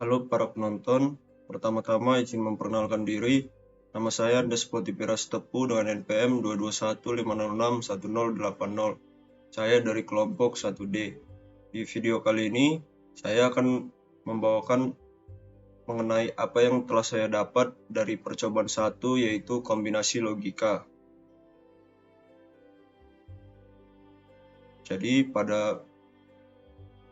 Halo para penonton, pertama-tama izin memperkenalkan diri. Nama saya Andes Potipira Tepu dengan NPM 221506180. Saya dari kelompok 1D. Di video kali ini, saya akan membawakan mengenai apa yang telah saya dapat dari percobaan 1, yaitu kombinasi logika. Jadi pada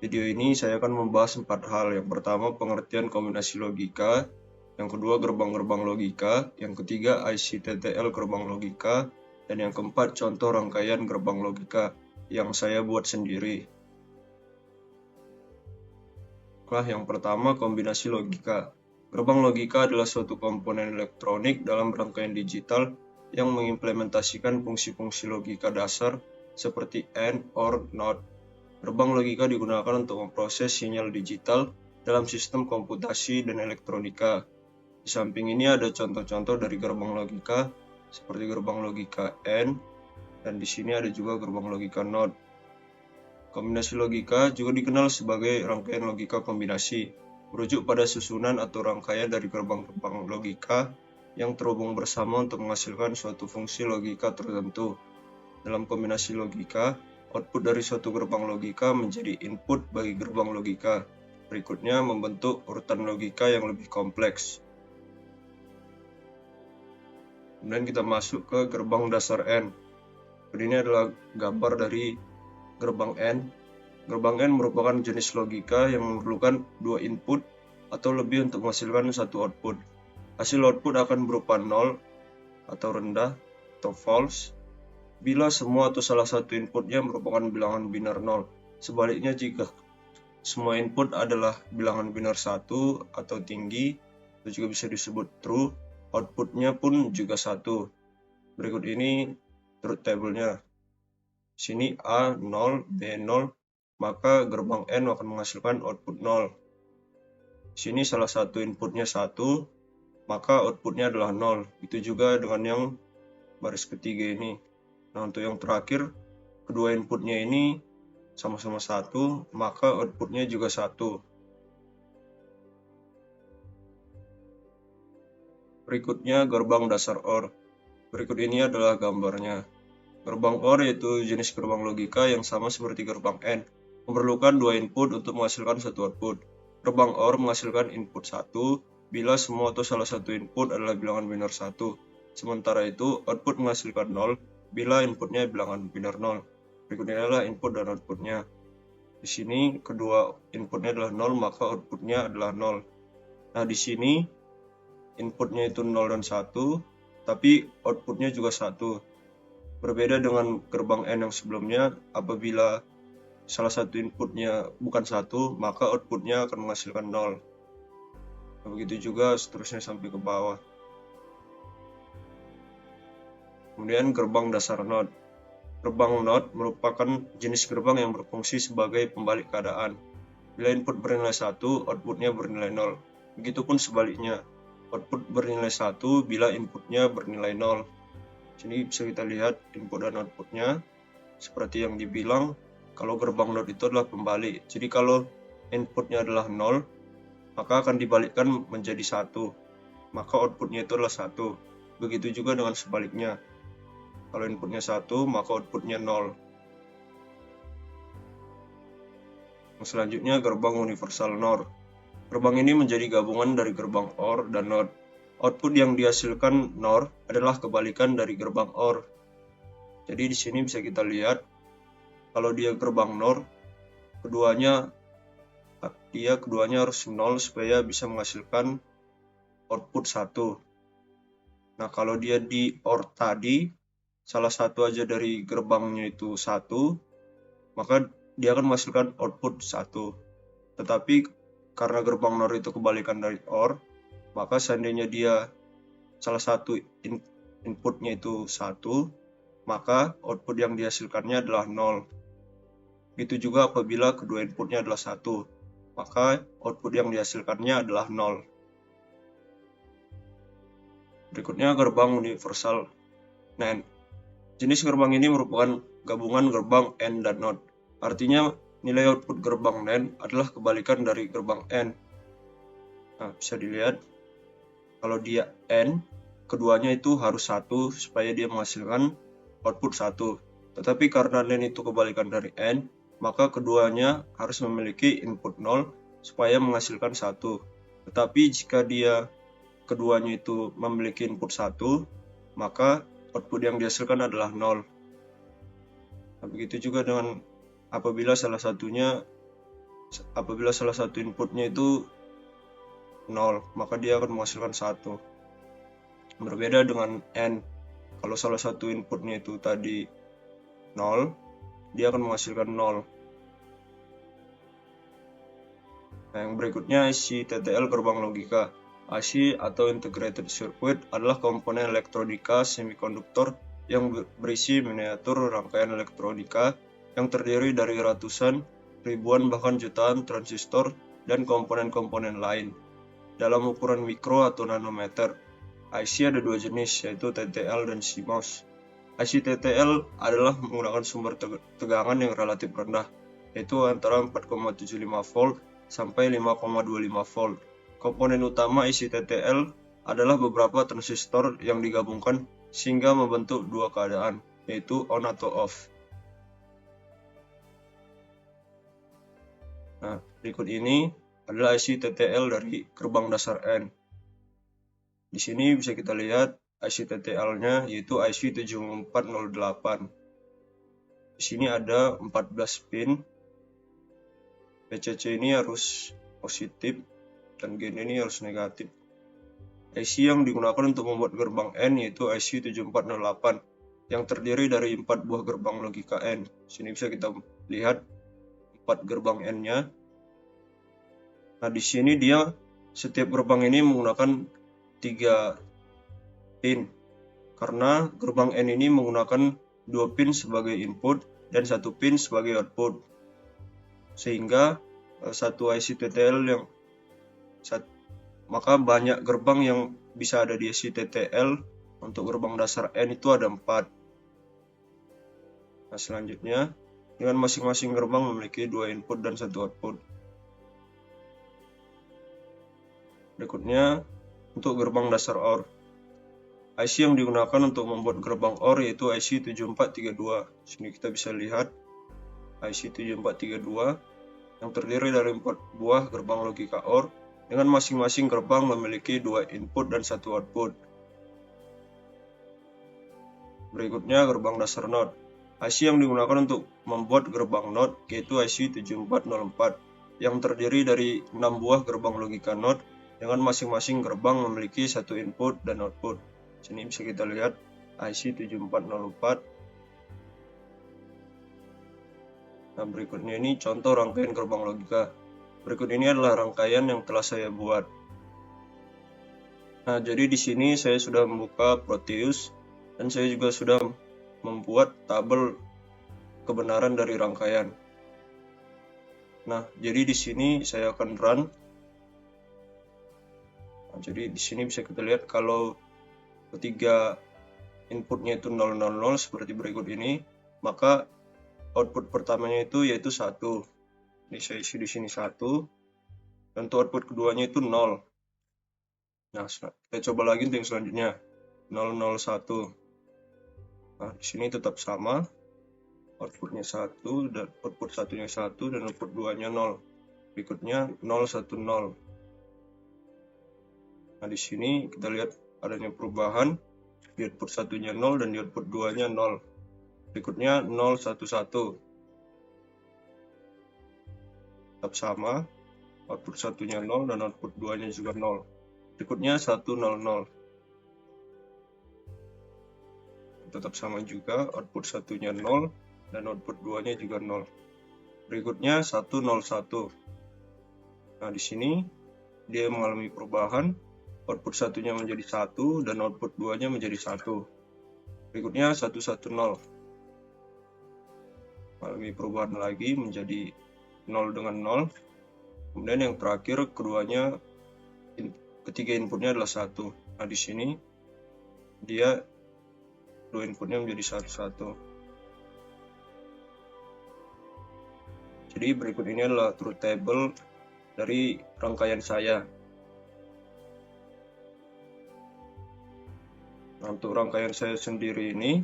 video ini saya akan membahas 4 hal. Yang pertama, pengertian kombinasi logika. Yang kedua, gerbang-gerbang logika. Yang ketiga, ICTTL gerbang logika. Dan yang keempat, contoh rangkaian gerbang logika yang saya buat sendiri. Yang pertama, kombinasi logika. Gerbang logika adalah suatu komponen elektronik dalam rangkaian digital yang mengimplementasikan fungsi-fungsi logika dasar seperti AND, OR, NOT. Gerbang logika digunakan untuk memproses sinyal digital dalam sistem komputasi dan elektronika. Di samping ini ada contoh-contoh dari gerbang logika seperti gerbang logika AND, dan di sini ada juga gerbang logika NOT. Kombinasi logika juga dikenal sebagai rangkaian logika kombinasi, merujuk pada susunan atau rangkaian dari gerbang-gerbang logika yang terhubung bersama untuk menghasilkan suatu fungsi logika tertentu. Dalam kombinasi logika, output dari suatu gerbang logika menjadi input bagi gerbang logika berikutnya, membentuk urutan logika yang lebih kompleks. Kemudian kita masuk ke gerbang dasar AND. Ini adalah gambar dari gerbang AND. Gerbang AND merupakan jenis logika yang memerlukan 2 input atau lebih untuk menghasilkan satu output. Hasil output akan berupa 0 atau rendah atau false bila semua atau salah satu inputnya merupakan bilangan biner 0. Sebaliknya, jika semua input adalah bilangan biner 1 atau tinggi, itu juga bisa disebut true, outputnya pun juga 1. Berikut ini truth table-nya. Sini A 0, B 0, maka gerbang N akan menghasilkan output 0. Sini salah satu inputnya 1, maka outputnya adalah 0. Itu juga dengan yang baris ketiga ini. Nah, untuk yang terakhir, kedua inputnya ini sama-sama 1, maka outputnya juga 1. Berikutnya gerbang dasar OR. Berikut ini adalah gambarnya. Gerbang OR yaitu jenis gerbang logika yang sama seperti gerbang AND, memerlukan 2 input untuk menghasilkan satu output. Gerbang OR menghasilkan input 1 bila semua atau salah satu input adalah bilangan biner 1. Sementara itu, output menghasilkan 0 bila inputnya bilangan biner 0. Berikutnya adalah input dan outputnya. Di sini kedua inputnya adalah 0, maka outputnya adalah 0. Nah, di sini inputnya itu 0 dan 1, tapi outputnya juga 1. Berbeda dengan gerbang N yang sebelumnya, apabila salah satu inputnya bukan 1, maka outputnya akan menghasilkan 0. Nah, begitu juga seterusnya sampai ke bawah. Kemudian gerbang dasar NOT. Gerbang NOT merupakan jenis gerbang yang berfungsi sebagai pembalik keadaan. Bila input bernilai 1, outputnya bernilai 0. Begitupun sebaliknya, output bernilai 1 bila inputnya bernilai 0. Sini bisa kita lihat input dan outputnya. Seperti yang dibilang, kalau gerbang NOT itu adalah pembalik. Jadi kalau inputnya adalah 0, maka akan dibalikkan menjadi 1. Maka outputnya itu adalah 1. Begitu juga dengan sebaliknya. Kalau inputnya 1, maka outputnya 0. Yang selanjutnya gerbang universal NOR. Gerbang ini menjadi gabungan dari gerbang OR dan NOT. Output yang dihasilkan NOR adalah kebalikan dari gerbang OR. Jadi di sini bisa kita lihat, kalau dia gerbang NOR, keduanya harus 0 supaya bisa menghasilkan output 1. Nah, kalau dia di OR tadi, salah satu aja dari gerbangnya itu 1, maka dia akan menghasilkan output 1. Tetapi karena gerbang NOR itu kebalikan dari OR, maka seandainya dia salah satu inputnya itu 1, maka output yang dihasilkannya adalah 0. Begitu juga apabila kedua inputnya adalah 1, maka output yang dihasilkannya adalah 0. Berikutnya gerbang universal NAND. Jenis gerbang ini merupakan gabungan gerbang AND dan NOT. Artinya nilai output gerbang NAND adalah kebalikan dari gerbang AND. Nah, bisa dilihat kalau dia N, keduanya itu harus 1 supaya dia menghasilkan output 1. Tetapi karena NAND itu kebalikan dari N, maka keduanya harus memiliki input 0 supaya menghasilkan 1. Tetapi jika dia keduanya itu memiliki input 1, maka output yang dihasilkan adalah 0. Nah, begitu juga dengan apabila salah satu inputnya itu 0, maka dia akan menghasilkan 1. Berbeda dengan N, kalau salah satu inputnya itu tadi 0, dia akan menghasilkan 0. Nah, yang berikutnya IC TTL gerbang logika. IC atau Integrated Circuit adalah komponen elektronika semikonduktor yang berisi miniatur rangkaian elektronika yang terdiri dari ratusan, ribuan bahkan jutaan transistor dan komponen-komponen lain. Dalam ukuran mikro atau nanometer, IC ada dua jenis, yaitu TTL dan CMOS. IC TTL adalah menggunakan sumber tegangan yang relatif rendah, yaitu antara 4,75 volt sampai 5,25 volt. Komponen utama IC TTL adalah beberapa transistor yang digabungkan sehingga membentuk dua keadaan, yaitu on atau off. Nah, berikut ini adalah IC TTL dari gerbang dasar N. Di sini bisa kita lihat IC TTL-nya yaitu IC 7408. Di sini ada 14 pin. PCC ini harus positif dan gain ini harus negatif. IC yang digunakan untuk membuat gerbang N yaitu IC 7408 yang terdiri dari 4 buah gerbang logika N. Di sini bisa kita lihat 4 gerbang N-nya. Nah, di sini dia setiap gerbang ini menggunakan 3 pin. Karena gerbang N ini menggunakan 2 pin sebagai input dan 1 pin sebagai output. Sehingga satu IC TTL maka banyak gerbang yang bisa ada di IC TTL. Untuk gerbang dasar N itu ada 4. Nah, selanjutnya dengan masing-masing gerbang memiliki 2 input dan 1 output. Berikutnya untuk gerbang dasar OR. IC yang digunakan untuk membuat gerbang OR yaitu IC 7432. Sini kita bisa lihat IC 7432 yang terdiri dari 4 buah gerbang logika OR dengan masing-masing gerbang memiliki 2 input dan 1 output. Berikutnya gerbang dasar NOT. IC yang digunakan untuk membuat gerbang NOT yaitu IC 7404 yang terdiri dari 6 buah gerbang logika NOT dengan masing-masing gerbang memiliki 1 input dan output. Sini bisa kita lihat IC 7404. Nah, berikutnya ini contoh rangkaian gerbang logika. Berikut ini adalah rangkaian yang telah saya buat. Nah, jadi di sini saya sudah membuka Proteus dan saya juga sudah membuat tabel kebenaran dari rangkaian. Nah, jadi di sini saya akan run. Nah, jadi di sini bisa kita lihat kalau ketiga inputnya itu 000 seperti berikut ini, maka output pertamanya itu yaitu 1. Ini saya isi di sini 1. Dan untuk output keduanya itu 0. Nah, kita coba lagi untuk yang selanjutnya 001. Nah, di sini tetap sama. Outputnya 1 dan output satunya 1 dan output 2-nya 0. Berikutnya 010. Nah, di sini kita lihat adanya perubahan. Di output satunya 0 dan di output 2-nya 0. Berikutnya 011. Tetap sama. Output satunya 0 dan output 2-nya juga 0. Berikutnya 100. Tetap sama juga. Output satunya 0 dan output 2-nya juga 0. Berikutnya 101. Nah, di sini dia mengalami perubahan. Output satunya menjadi 1 dan output 2-nya menjadi 1. Berikutnya 110. Mengalami perubahan lagi menjadi 0 dengan 0. Kemudian yang terakhir keduanya ketiga inputnya adalah 1. Nah, di sini dia dua inputnya menjadi 1. Jadi berikut ini adalah truth table dari rangkaian saya. Nah, untuk rangkaian saya sendiri ini,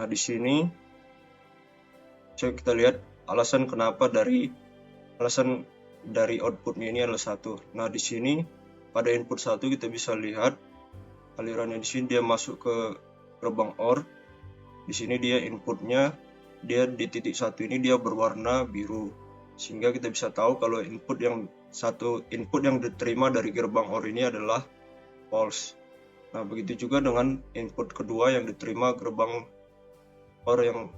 nah di sini coba kita lihat alasan dari outputnya ini adalah 1. Nah, di sini pada input 1 kita bisa lihat alirannya. Di sini dia masuk ke gerbang OR. Di sini dia inputnya, dia di titik 1 ini dia berwarna biru, sehingga kita bisa tahu kalau input yang diterima dari gerbang OR ini adalah false. Nah, begitu juga dengan input kedua yang diterima gerbang OR yang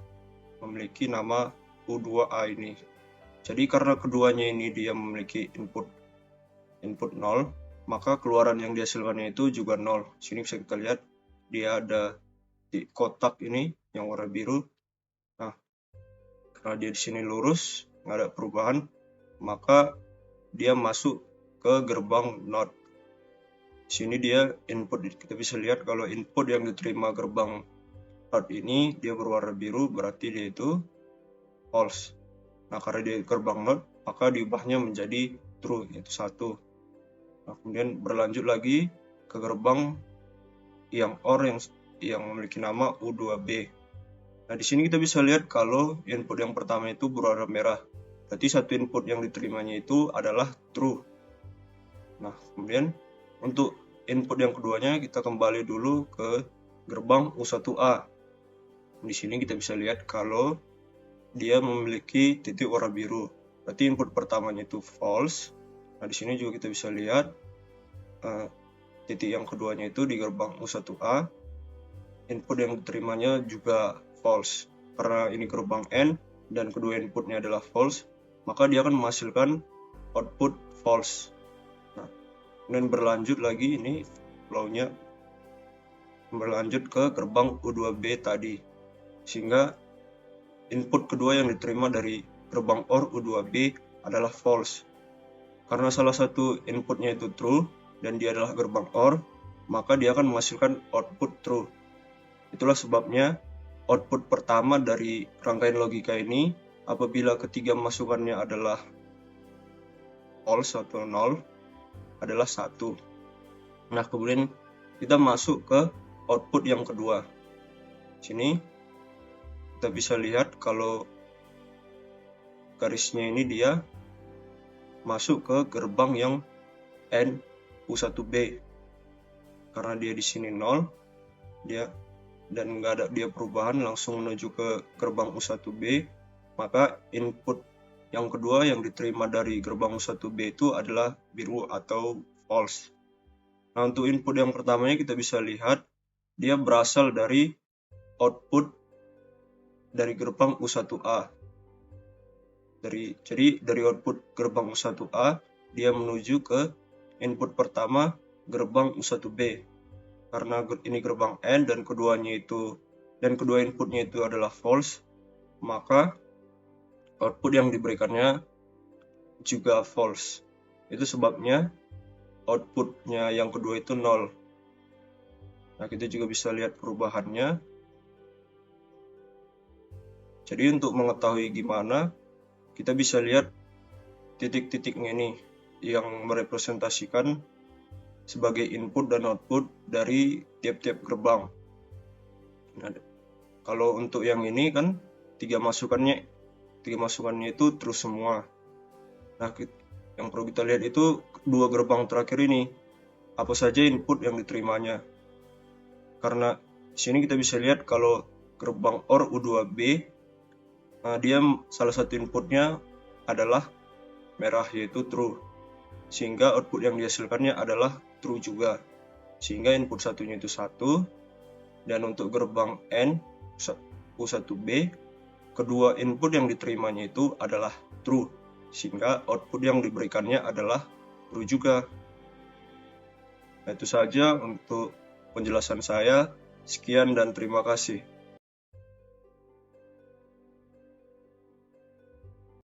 memiliki nama U2A ini. Jadi karena keduanya ini dia memiliki input 0, maka keluaran yang dihasilkannya itu juga 0. Sini bisa kita lihat dia ada di kotak ini yang warna biru. Nah, karena dia di sini lurus, nggak ada perubahan, maka dia masuk ke gerbang NOT. Sini dia input, kita bisa lihat kalau input yang diterima gerbang NOT ini dia berwarna biru, berarti dia itu false. Nah, karena dia gerbang NOT, maka diubahnya menjadi true, yaitu 1. Nah, kemudian berlanjut lagi ke gerbang yang OR yang memiliki nama U2B. Nah, di sini kita bisa lihat kalau input yang pertama itu berwarna merah. Berarti satu input yang diterimanya itu adalah true. Nah, kemudian untuk input yang keduanya kita kembali dulu ke gerbang U1A. Di sini kita bisa lihat kalau dia memiliki titik warna biru. Berarti input pertamanya itu false. Nah, di sini juga kita bisa lihat titik yang keduanya itu di gerbang U1A. Input yang diterimanya juga false. Karena ini gerbang N dan kedua inputnya adalah false, maka dia akan menghasilkan output false. Nah, kemudian berlanjut lagi ini flow-nya berlanjut ke gerbang U2B tadi. Sehingga input kedua yang diterima dari gerbang OR U2B adalah false. Karena salah satu inputnya itu true dan dia adalah gerbang OR, maka dia akan menghasilkan output true. Itulah sebabnya output pertama dari rangkaian logika ini apabila ketiga masukannya adalah false atau 0 adalah 1. Nah, kemudian kita masuk ke output yang kedua. Sini kita bisa lihat kalau garisnya ini dia masuk ke gerbang yang N U1B. Karena dia di sini 0, dan nggak ada dia perubahan langsung menuju ke gerbang U1B, maka input yang kedua yang diterima dari gerbang U1B itu adalah biru atau false. Nah, untuk input yang pertamanya kita bisa lihat dia berasal dari output dari gerbang U1A. Jadi dari output gerbang U1A dia menuju ke input pertama gerbang U1B. Karena ini gerbang N dan kedua inputnya itu adalah false, maka output yang diberikannya juga false. Itu sebabnya outputnya yang kedua itu 0. Nah, kita juga bisa lihat perubahannya. Jadi untuk mengetahui gimana, kita bisa lihat titik-titiknya ini yang merepresentasikan sebagai input dan output dari tiap-tiap gerbang. Nah, kalau untuk yang ini kan tiga masukannya itu true semua. Nah, yang perlu kita lihat itu dua gerbang terakhir ini, apa saja input yang diterimanya. Karena di sini kita bisa lihat kalau gerbang OR U2B, dia salah satu inputnya adalah merah, yaitu true. Sehingga output yang dihasilkannya adalah true juga. Sehingga input satunya itu 1. Dan untuk gerbang N U1B, kedua input yang diterimanya itu adalah true. Sehingga output yang diberikannya adalah true juga. Nah, itu saja untuk penjelasan saya. Sekian dan terima kasih.